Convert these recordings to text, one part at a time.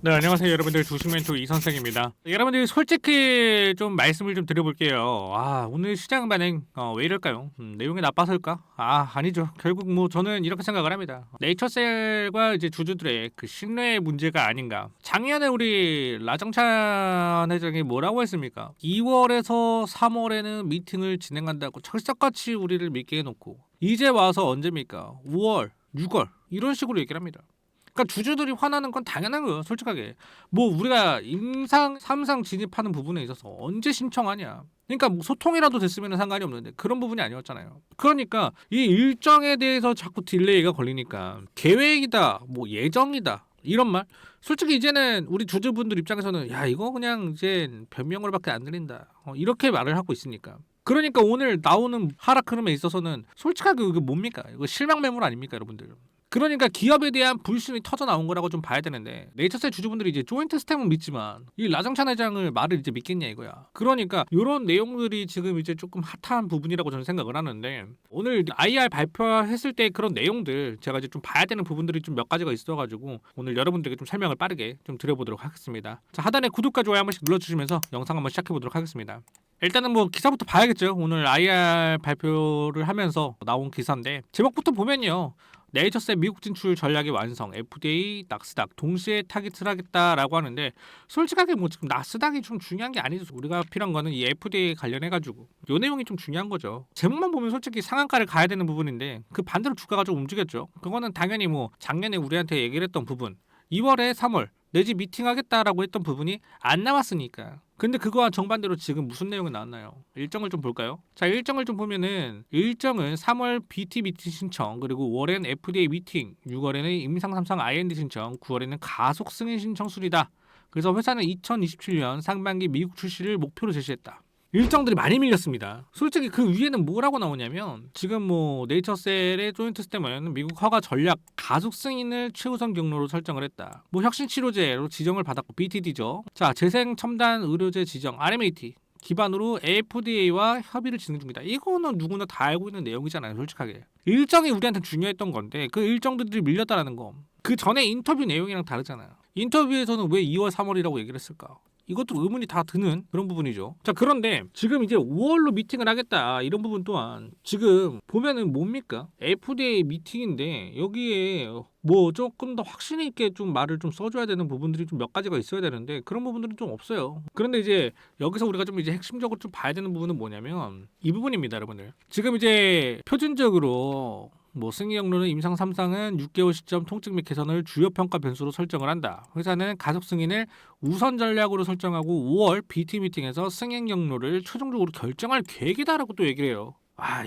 네, 안녕하세요 여러분들. 주식멘토 이선생입니다. 여러분들 솔직히 좀 말씀을 좀 드려볼게요. 오늘 시장 반응 왜 이럴까요? 내용이 나빠서일까? 아니죠. 결국 뭐 저는 이렇게 생각을 합니다. 네이처셀과 이제 주주들의 그 신뢰의 문제가 아닌가. 작년에 우리 라정찬 회장이 뭐라고 했습니까? 2월에서 3월에는 미팅을 진행한다고 철석같이 우리를 믿게 해놓고 이제 와서 언제입니까? 5월, 6월 이런 식으로 얘기를 합니다. 그러니까 주주들이 화나는 건 당연한 거예요. 솔직하게 뭐 우리가 임상 3상 진입하는 부분에 있어서 언제 신청하냐, 그러니까 뭐 소통이라도 됐으면 상관이 없는데 그런 부분이 아니었잖아요. 그러니까 이 일정에 대해서 자꾸 딜레이가 걸리니까 계획이다, 뭐 예정이다 이런 말, 솔직히 이제는 우리 주주분들 입장에서는 야 이거 그냥 이제 변명으로밖에 안 들린다, 이렇게 말을 하고 있으니까. 그러니까 오늘 나오는 하락 흐름에 있어서는 솔직하게 이거 뭡니까? 이거 실망 매물 아닙니까 여러분들? 그러니까 기업에 대한 불신이 터져 나온 거라고 좀 봐야 되는데, 네이처셀 주주분들이 이제 조인트 스텝은 믿지만 이 라정찬 회장을 말을 이제 믿겠냐 이거야. 그러니까 이런 내용들이 지금 이제 조금 핫한 부분이라고 저는 생각을 하는데, 오늘 IR 발표했을 때 그런 내용들 제가 이제 좀 봐야 되는 부분들이 좀 몇 가지가 있어가지고 오늘 여러분들에게 좀 설명을 빠르게 좀 드려보도록 하겠습니다. 자, 하단에 구독과 좋아요 한 번씩 눌러주시면서 영상 한번 시작해보도록 하겠습니다. 일단은 뭐 기사부터 봐야겠죠. 오늘 IR 발표를 하면서 나온 기사인데 제목부터 보면요, 네이처셀 미국 진출 전략의 완성, FDA, 나스닥 동시에 타깃을 하겠다라고 하는데, 솔직하게 뭐 지금 나스닥이 좀 중요한 게 아니죠. 우리가 필요한 거는 이 FDA 관련해가지고 요 내용이 좀 중요한 거죠. 제목만 보면 솔직히 상한가를 가야 되는 부분인데 그 반대로 주가가 좀 움직였죠. 그거는 당연히 뭐 작년에 우리한테 얘기를 했던 부분, 2월에 3월 내지 미팅하겠다라고 했던 부분이 안 나왔으니까. 근데 그거와 정반대로 지금 무슨 내용이 나왔나요? 일정을 좀 볼까요? 자, 일정을 좀 보면은 일정은 3월 BT 미팅 신청, 그리고 5월엔 FDA 미팅, 6월에는 임상 3상 IND 신청, 9월에는 가속 승인 신청 수리다. 그래서 회사는 2027년 상반기 미국 출시를 목표로 제시했다. 일정들이 많이 밀렸습니다. 솔직히 그 위에는 뭐라고 나오냐면, 지금 뭐 네이처셀의 조인트 스태머는 미국 허가 전략 가속 승인을 최우선 경로로 설정을 했다. 뭐 혁신 치료제로 지정을 받았고 BTD죠. 자, 재생 첨단 의료제 지정 RMAT 기반으로 FDA와 협의를 진행 중이다. 이거는 누구나 다 알고 있는 내용이잖아요. 솔직하게 일정이 우리한테 중요했던 건데 그 일정들이 밀렸다라는 거, 그 전에 인터뷰 내용이랑 다르잖아요. 인터뷰에서는 왜 2월 3월이라고 얘기를 했을까? 이것도 의문이 다 드는 그런 부분이죠. 자, 그런데 지금 이제 5월로 미팅을 하겠다 이런 부분 또한 지금 보면은 뭡니까? FDA 미팅인데 여기에 뭐 조금 더 확신 있게 좀 말을 좀 써줘야 되는 부분들이 좀 몇 가지가 있어야 되는데 그런 부분들은 좀 없어요. 그런데 이제 여기서 우리가 좀 이제 핵심적으로 좀 봐야 되는 부분은 뭐냐면 이 부분입니다, 여러분들. 지금 이제 표준적으로 뭐 승인 경로는 임상 3상은 6개월 시점 통증 및 개선을 주요 평가 변수로 설정을 한다. 회사는 가속 승인을 우선 전략으로 설정하고 5월 BT 미팅에서 승인 경로를 최종적으로 결정할 계획이다라고 또 얘기를 해요.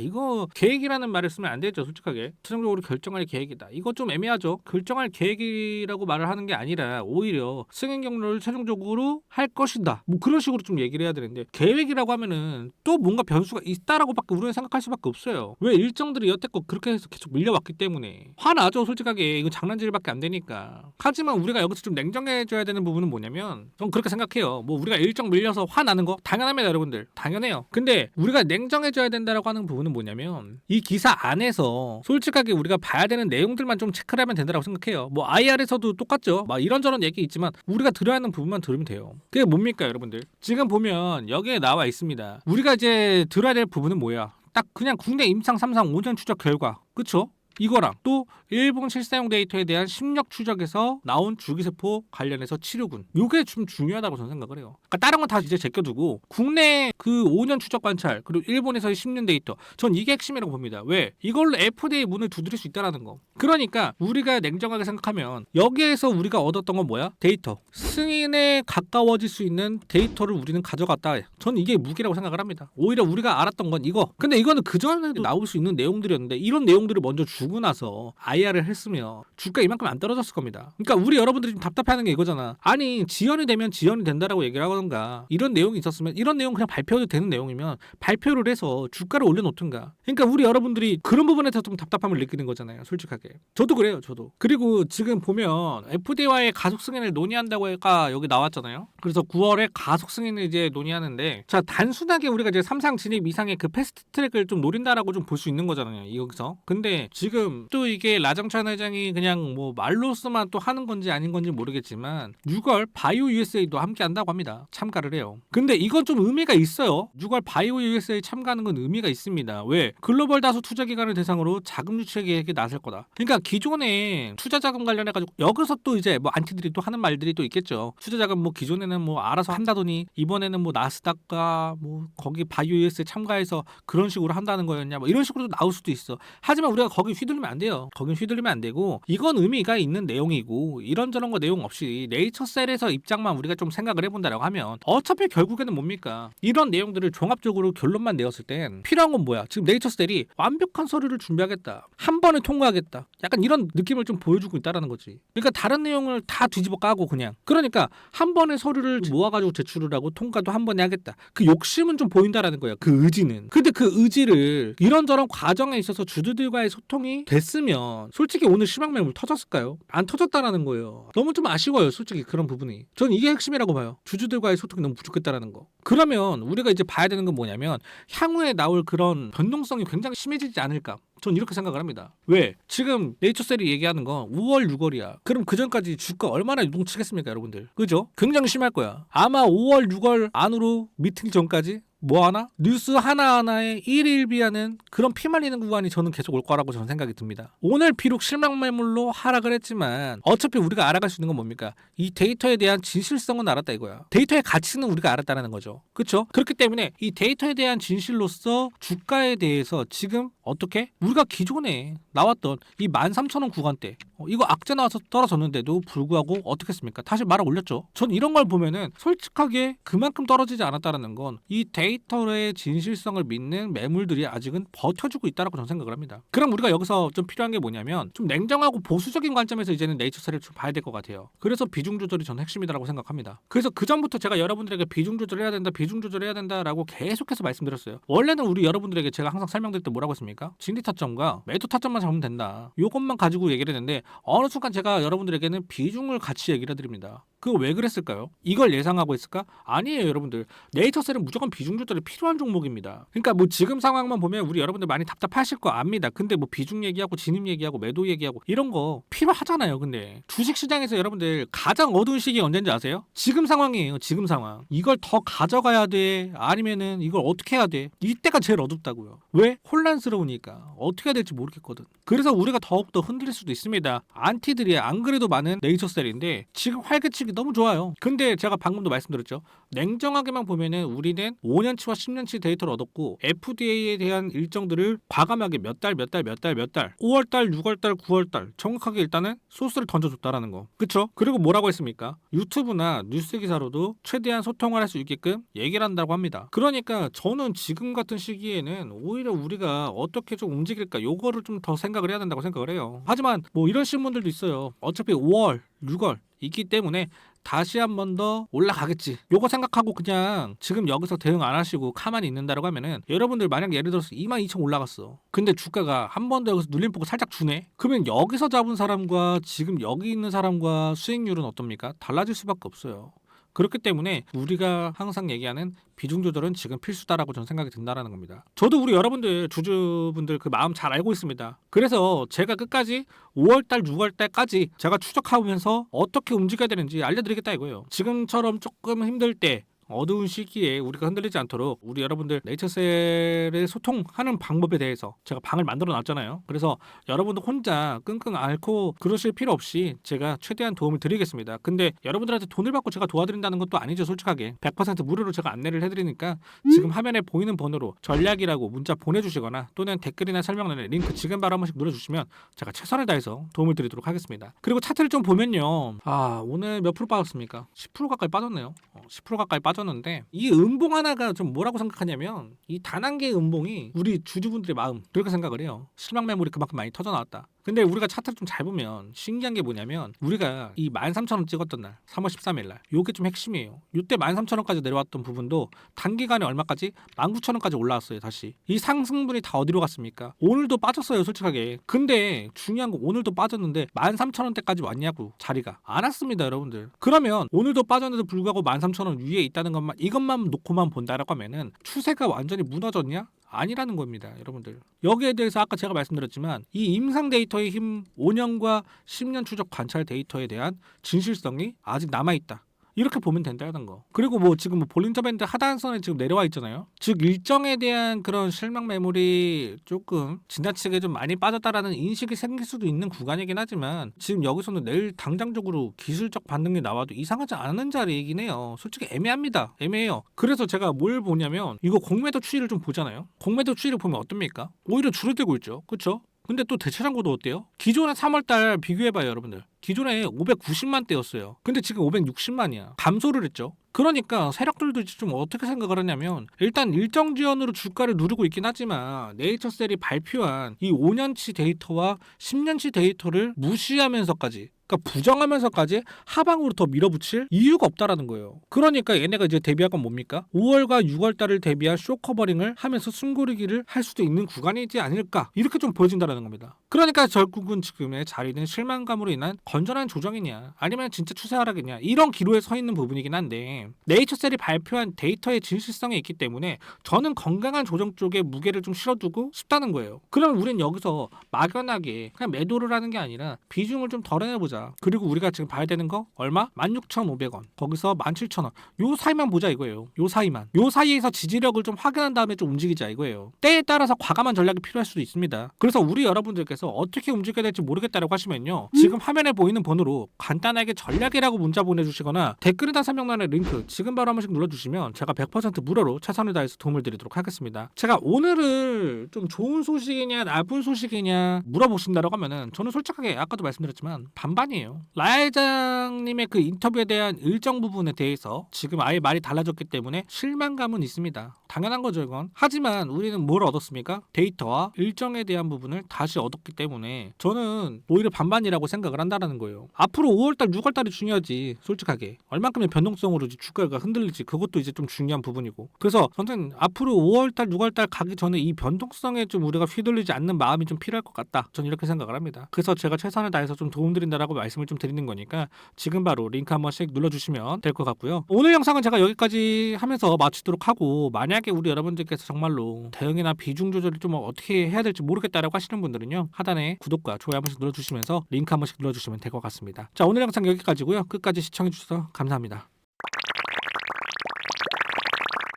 이거 계획이라는 말을 쓰면 안 되죠. 솔직하게 최종적으로 결정할 계획이다, 이거 좀 애매하죠. 결정할 계획이라고 말을 하는 게 아니라 오히려 승인 경로를 최종적으로 할 것이다, 뭐 그런 식으로 좀 얘기를 해야 되는데, 계획이라고 하면은 또 뭔가 변수가 있다라고밖에 우리는 생각할 수밖에 없어요. 왜? 일정들이 여태껏 그렇게 해서 계속 밀려왔기 때문에 화나죠. 솔직하게 이거 장난질밖에 안 되니까. 하지만 우리가 여기서 좀 냉정해져야 되는 부분은 뭐냐면, 전 그렇게 생각해요. 뭐 우리가 일정 밀려서 화나는 거 당연합니다, 여러분들. 당연해요. 근데 우리가 냉정해져야 된다라고 하는 부분은 뭐냐면, 이 기사 안에서 솔직하게 우리가 봐야 되는 내용들만 좀 체크를 하면 된다고 생각해요. 뭐 IR에서도 똑같죠. 막 이런저런 얘기 있지만 우리가 들어야 하는 부분만 들으면 돼요. 그게 뭡니까 여러분들? 지금 보면 여기에 나와 있습니다. 우리가 이제 들어야 될 부분은 뭐야? 딱 그냥 국내 임상 3상 5년 추적 결과, 그쵸? 이거랑 또 일본 실사용 데이터에 대한 심력 추적에서 나온 주기세포 관련해서 치료군, 요게 좀 중요하다고 저는 생각을 해요. 그러니까 다른 건 다 이제 제껴두고 국내 그 5년 추적 관찰, 그리고 일본에서의 10년 데이터, 전 이게 핵심이라고 봅니다. 왜? 이걸로 FDA 문을 두드릴 수 있다는 거. 그러니까 우리가 냉정하게 생각하면 여기에서 우리가 얻었던 건 뭐야? 데이터. 승인에 가까워질 수 있는 데이터를 우리는 가져갔다. 전 이게 무기라고 생각을 합니다. 오히려 우리가 알았던 건 이거. 근데 이거는 그전에도 나올 수 있는 내용들이었는데 이런 내용들을 먼저 주고 나서 IR을 했으면 주가 이만큼 안 떨어졌을 겁니다. 그러니까 우리 여러분들이 좀 답답해하는 게 이거잖아. 아니, 지연이 되면 지연이 된다라고 얘기를 하던가, 이런 내용이 있었으면, 이런 내용 그냥 발표해도 되는 내용이면 발표를 해서 주가를 올려놓든가. 그러니까 우리 여러분들이 그런 부분에서 좀 답답함을 느끼는 거잖아요. 솔직하게 저도 그래요. 저도. 그리고 지금 보면 FDA와의 가속 승인을 논의한다고 해가 여기 나왔잖아요. 그래서 9월에 가속 승인을 이제 논의하는데, 자, 단순하게 우리가 이제 3상 진입 이상의 그 패스트 트랙을 좀 노린다라고 좀 볼 수 있는 거잖아요, 여기서. 근데 지금 지금 또 이게 라정찬 회장이 그냥 뭐 말로서만 또 하는 건지 아닌 건지 모르겠지만 6월 바이오 USA도 함께 한다고 합니다. 참가를 해요. 근데 이건 좀 의미가 있어요. 6월 바이오 USA 참가하는 건 의미가 있습니다. 왜? 글로벌 다수 투자 기관을 대상으로 자금 유치 계획에 나설 거다. 그러니까 기존에 투자 자금 관련해 가지고 여기서 또 이제 뭐 안티들이 또 하는 말들이 또 있겠죠. 투자 자금 뭐 기존에는 뭐 알아서 한다더니 이번에는 뭐 나스닥과 뭐 거기 바이오 USA에 참가해서 그런 식으로 한다는 거였냐 뭐 이런 식으로 나올 수도 있어. 하지만 우리가 거기 휘둘리면 안 돼요. 거긴 휘둘리면 안 되고 이건 의미가 있는 내용이고 이런저런 거 내용 없이 네이처셀에서 입장만 우리가 좀 생각을 해본다라고 하면 어차피 결국에는 뭡니까? 이런 내용들을 종합적으로 결론만 내었을 땐 필요한 건 뭐야? 지금 네이처셀이 완벽한 서류를 준비하겠다. 한 번에 통과하겠다. 약간 이런 느낌을 좀 보여주고 있다라는 거지. 그러니까 다른 내용을 다 뒤집어 까고 그냥. 그러니까 한 번에 서류를 모아가지고 제출을 하고 통과도 한 번에 하겠다. 그 욕심은 좀 보인다라는 거야. 그 의지는. 근데 그 의지를 이런저런 과정에 있어서 주주들과의 소통이 됐으면 솔직히 오늘 시황 매물 터졌을까요? 안 터졌다라는 거예요. 너무 좀 아쉬워요. 솔직히 그런 부분이. 전 이게 핵심이라고 봐요. 주주들과의 소통이 너무 부족했다라는 거. 그러면 우리가 이제 봐야 되는 건 뭐냐면 향후에 나올 그런 변동성이 굉장히 심해지지 않을까. 전 이렇게 생각을 합니다. 왜? 지금 네이처셀이 얘기하는 건 5월, 6월이야. 그럼 그 전까지 주가 얼마나 유동치겠습니까, 여러분들? 그죠? 굉장히 심할 거야. 아마 5월, 6월 안으로 미팅 전까지 뭐 하나? 뉴스 하나하나에 일일비하는 그런 피말리는 구간이 저는 계속 올 거라고 저는 생각이 듭니다. 오늘 비록 실망 매물로 하락을 했지만 어차피 우리가 알아갈 수 있는 건 뭡니까? 이 데이터에 대한 진실성은 알았다 이거야. 데이터의 가치는 우리가 알았다는 거죠. 그렇죠? 그렇기 때문에 이 데이터에 대한 진실로서 주가에 대해서 지금 어떻게? 우리가 기존에 나왔던 이 13,000원 구간대 이거 악재 나와서 떨어졌는데도 불구하고 어떻게 했습니까? 다시 말아 올렸죠. 전 이런 걸 보면은 솔직하게 그만큼 떨어지지 않았다는 건 이 데이터의 진실성을 믿는 매물들이 아직은 버텨주고 있다라고 저는 생각을 합니다. 그럼 우리가 여기서 좀 필요한 게 뭐냐면 좀 냉정하고 보수적인 관점에서 이제는 네이처셀을 좀 봐야 될 것 같아요. 그래서 비중 조절이 저는 핵심이다라고 생각합니다. 그래서 그 전부터 제가 여러분들에게 비중 조절해야 된다, 비중 조절해야 된다라고 계속해서 말씀드렸어요. 원래는 우리 여러분들에게 제가 항상 설명드릴 때 뭐라고 했습니까? 진리 타점과 매도 타점만 잡으면 된다. 이것만 가지고 얘기를 했는데 어느 순간 제가 여러분들에게는 비중을 같이 얘기를 해드립니다. 그거 왜 그랬을까요? 이걸 예상하고 있을까? 아니에요, 여러분들. 네이처셀은 무조건 비중 조절이 필요한 종목입니다. 그러니까 뭐 지금 상황만 보면 우리 여러분들 많이 답답하실 거 압니다. 근데 뭐 비중 얘기하고 진입 얘기하고 매도 얘기하고 이런 거 필요하잖아요. 근데 주식 시장에서 여러분들 가장 어두운 시기 언제인지 아세요? 지금 상황이에요. 지금 상황. 이걸 더 가져가야 돼? 아니면은 이걸 어떻게 해야 돼? 이때가 제일 어둡다고요. 왜? 혼란스러우니까. 어떻게 해야 될지 모르겠거든. 그래서 우리가 더욱더 흔들릴 수도 있습니다. 안티들이 안 그래도 많은 네이처셀인데 지금 활개치기 너무 좋아요. 근데 제가 방금도 말씀드렸죠. 냉정하게만 보면은 우리는 5년치와 10년치 데이터를 얻었고 FDA에 대한 일정들을 과감하게 몇 달, 5월달, 6월달, 9월달 정확하게 일단은 소스를 던져줬다라는 거. 그쵸? 그리고 뭐라고 했습니까? 유튜브나 뉴스 기사로도 최대한 소통을 할 수 있게끔 얘기를 한다고 합니다. 그러니까 저는 지금 같은 시기에는 오히려 우리가 어떻게 좀 움직일까 요거를 좀 더 생각을 해야 된다고 생각을 해요. 하지만 뭐 이런 신문들도 있어요. 어차피 5월, 6월 있기 때문에 다시 한 번 더 올라가겠지. 요거 생각하고 그냥 지금 여기서 대응 안 하시고 가만히 있는다라고 하면은 여러분들 만약 예를 들어서 22,000 올라갔어. 근데 주가가 한 번 더 여기서 눌림 보고 살짝 주네. 그러면 여기서 잡은 사람과 지금 여기 있는 사람과 수익률은 어떻습니까? 달라질 수밖에 없어요. 그렇기 때문에 우리가 항상 얘기하는 비중 조절은 지금 필수다라고 저는 생각이 든다라는 겁니다. 저도 우리 여러분들 주주분들 그 마음 잘 알고 있습니다. 그래서 제가 끝까지 5월달, 6월달까지 제가 추적하면서 어떻게 움직여야 되는지 알려드리겠다 이거예요. 지금처럼 조금 힘들 때 어두운 시기에 우리가 흔들리지 않도록 우리 여러분들 네이처셀에 소통하는 방법에 대해서 제가 방을 만들어 놨잖아요. 그래서 여러분들 혼자 끙끙 앓고 그러실 필요 없이 제가 최대한 도움을 드리겠습니다. 근데 여러분들한테 돈을 받고 제가 도와드린다는 것도 아니죠. 솔직하게 100% 무료로 제가 안내를 해드리니까 지금 화면에 보이는 번호로 전략이라고 문자 보내주시거나 또는 댓글이나 설명란에 링크 지금 바로 한 번씩 눌러주시면 제가 최선을 다해서 도움을 드리도록 하겠습니다. 그리고 차트를 좀 보면요. 오늘 몇 프로 빠졌습니까? 10% 가까이 빠졌네요. 10% 가까이 빠졌는데 이 음봉 하나가 좀 뭐라고 생각하냐면 이 단한계의 음봉이 우리 주주분들의 마음 그렇게 생각을 해요. 실망 매물이 그만큼 많이 터져 나왔다. 근데 우리가 차트를 좀 잘 보면 신기한 게 뭐냐면 우리가 이 13,000원 찍었던 날 3월 13일 날 요게 좀 핵심이에요. 이때 13,000원까지 내려왔던 부분도 단기간에 얼마까지? 19,000원까지 올라왔어요. 다시 이 상승분이 다 어디로 갔습니까? 오늘도 빠졌어요. 솔직하게. 근데 중요한 건 오늘도 빠졌는데 13,000원대까지 왔냐고 자리가 안 왔습니다. 여러분들. 그러면 오늘도 빠졌는데도 불구하고 13,000원 위에 있다는 것만 이것만 놓고만 본다라고 하면은 추세가 완전히 무너졌냐? 아니라는 겁니다, 여러분들. 여기에 대해서 아까 제가 말씀드렸지만 이 임상 데이터의 힘 5년과 10년 추적 관찰 데이터에 대한 진실성이 아직 남아있다. 이렇게 보면 된다는 거. 그리고 뭐 지금 뭐 볼린저 밴드 하단선에 지금 내려와 있잖아요. 즉 일정에 대한 그런 실망 매물이 조금 지나치게 좀 많이 빠졌다라는 인식이 생길 수도 있는 구간이긴 하지만 지금 여기서는 내일 당장적으로 기술적 반등이 나와도 이상하지 않은 자리이긴 해요. 솔직히 애매합니다. 애매해요. 그래서 제가 뭘 보냐면 이거 공매도 추이를 좀 보잖아요. 공매도 추이를 보면 어떻습니까? 오히려 줄어들고 있죠. 그렇죠? 근데 또 대체장고도 어때요? 기존의 3월달 비교해봐요, 여러분들. 기존에 590만 대였어요. 근데 지금 560만이야. 감소를 했죠. 그러니까 세력들도 좀 어떻게 생각을 하냐면 일단 일정 지연으로 주가를 누르고 있긴 하지만 네이처셀이 발표한 이 5년치 데이터와 10년치 데이터를 무시하면서까지, 그러니까 부정하면서까지 하방으로 더 밀어붙일 이유가 없다라는 거예요. 그러니까 얘네가 이제 대비할 건 뭡니까? 5월과 6월 달을 대비한 쇼커버링을 하면서 숨고르기를 할 수도 있는 구간이지 않을까, 이렇게 좀 보여진다라는 겁니다. 그러니까 결국은 지금의 자리는 실망감으로 인한 건전한 조정이냐 아니면 진짜 추세 하락이냐 이런 기로에 서 있는 부분이긴 한데 네이처셀이 발표한 데이터의 진실성이 있기 때문에 저는 건강한 조정 쪽에 무게를 좀 실어두고 싶다는 거예요. 그럼 우린 여기서 막연하게 그냥 매도를 하는 게 아니라 비중을 좀 덜어내보자. 그리고 우리가 지금 봐야 되는 거 얼마? 16,500원, 거기서 17,000원, 요 사이만 보자 이거예요. 요 사이만. 요 사이에서 지지력을 좀 확인한 다음에 좀 움직이자 이거예요. 때에 따라서 과감한 전략이 필요할 수도 있습니다. 그래서 우리 여러분들께서 어떻게 움직여야 될지 모르겠다라고 하시면요, 지금 화면에 보이는 번호로 간단하게 전략이라고 문자 보내주시거나 댓글이나 설명란에 링크 지금 바로 한 번씩 눌러주시면 제가 100% 무료로 최선을 다해서 도움을 드리도록 하겠습니다. 제가 오늘을 좀 좋은 소식이냐 나쁜 소식이냐 물어보신다라고 하면은 저는 솔직하게 아까도 말씀드렸지만 반반이에요. 라야 회장님의 그 인터뷰에 대한 일정 부분에 대해서 지금 아예 말이 달라졌기 때문에 실망감은 있습니다. 당연한 거죠 이건. 하지만 우리는 뭘 얻었습니까? 데이터와 일정에 대한 부분을 다시 얻었기 때문에 저는 오히려 반반이라고 생각을 한다는 거예요. 앞으로 5월달 6월달이 중요하지. 솔직하게 얼만큼의 변동성으로 주가가 흔들릴지 그것도 이제 좀 중요한 부분이고, 그래서 저는 앞으로 5월달 6월달 가기 전에 이 변동성에 좀 우리가 휘둘리지 않는 마음이 좀 필요할 것 같다, 저는 이렇게 생각을 합니다. 그래서 제가 최선을 다해서 좀 도움드린다라고 말씀을 좀 드리는 거니까 지금 바로 링크 한 번씩 눌러주시면 될 것 같고요. 오늘 영상은 제가 여기까지 하면서 마치도록 하고, 만약에 우리 여러분들께서 정말로 대응이나 비중 조절을 좀 어떻게 해야 될지 모르겠다라고 하시는 분들은요, 하단에 구독과 좋아요 한 번씩 눌러주시면서 링크 한 번씩 눌러주시면 될 것 같습니다. 자, 오늘 영상 여기까지고요. 끝까지 시청해주셔서 감사합니다.